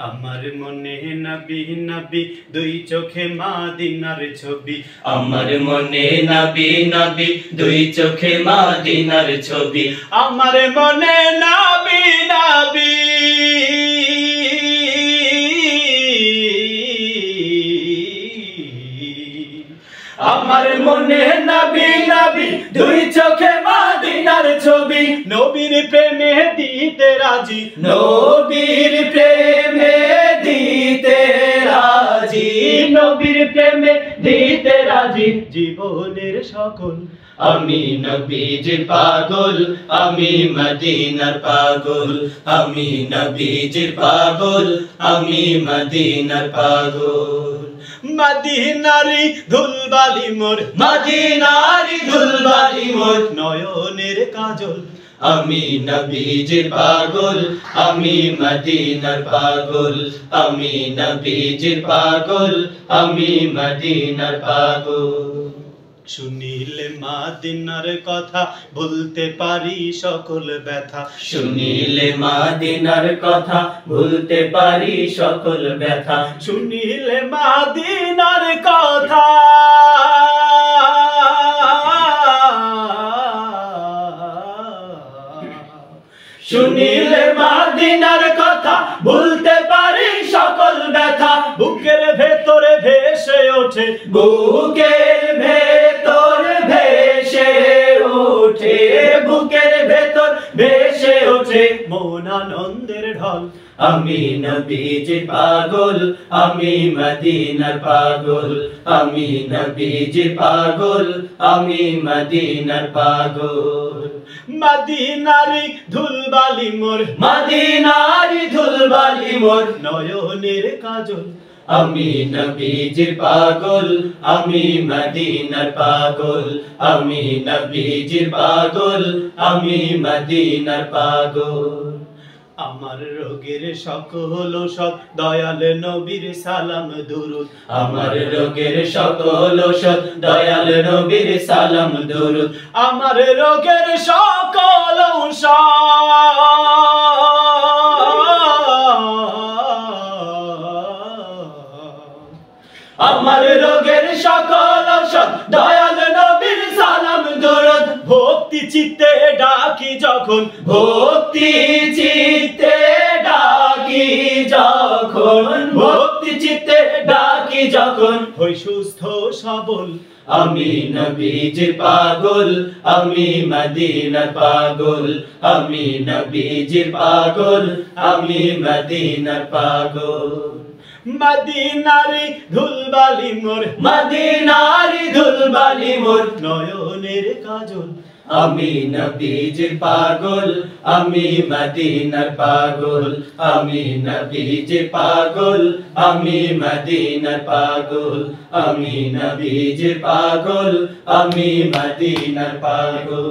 আমার মনে নবী নবী দুই চোখে মদিনার ছবি। আমার মনে নবী নবী দুই চোখে মদিনার ছবি। আমার মনে নবী নবী আমার মনে নবী নবী দুই চোখে মদিনার ছবি। নবীর প্রেমে দিতে রাজি, নবীর প্রেমে দিতে রাজি, নবীর প্রেমে দিতে রাজি। জীবনের সকল আমি নবীজির পাগল, আমি মদিনার পাগল। আমি নবীজির পাগল, আমি মদিনার পাগল। মদিনারি ধুলবালি মোর, মদিনারি ধুলবালি মোর, নয়নের কাজল। আমি নবীজির পাগল, আমি মদিনার পাগল। আমি নবীজির পাগল, আমি মদিনার পাগল। শুনিলে মদিনার কথা ভুলতে পারি সকল ব্যথা। শুনিলে মদিনার কথা ভুলতে পারি সকল ব্যথা। শুনিলে মদিনার কথা শুনিলে মদিনার কথা ভুলতে পারি সকল ব্যথা। বুকের ভেতরে ভেসে ওঠে, বুকের ভেতর ভেসে ওঠে, বুকের ভেতর ভেসে ওঠে মন আনন্দের ঢল। আমি নবীজির পাগল, আমি মদিনার পাগল। আমি নবীজির পাগল, আমি মদিনার পাগল। মদিনারি ধুলবালি মোর, মদিনারি ধুলবালি মোর, নয়নের কাজল। আমি নবীজির পাগল, আমি মদিনার পাগল। আমি নবীজির পাগল, আমি মদিনার পাগল। আমার রোগের সকল ঔষধ দয়াল নবীর সালাম দুরুদ। আমার রোগের সকল ঔষধ দয়াল নবীর সালাম দুরুদ। আমার রোগের সকল ঔষধ আমার রোগের সকল ঔষধ দয়াল নবীর সালাম দুরুদ। ভক্তি চিত্তে ডাকি যখন, ভক্তি চিত্তে ডাকি যখন, ভক্তি চিত্তে ডাকি যখন, হই সুস্থ সবল। আমি নবীজির পাগল, আমি মদিনার পাগল। আমি নবীজির পাগল, আমি মদিনার পাগল। মদিনারি ধুলবালি মোর, মদিনারি ধুলবালি মোর, নয়নের কাজল। আমি নবীজির পাগল, আমি মদিনার পাগল। আমি নবীজির পাগল, আমি মদিনার পাগল। আমি নবীজির পাগল, আমি মদিনার পাগল।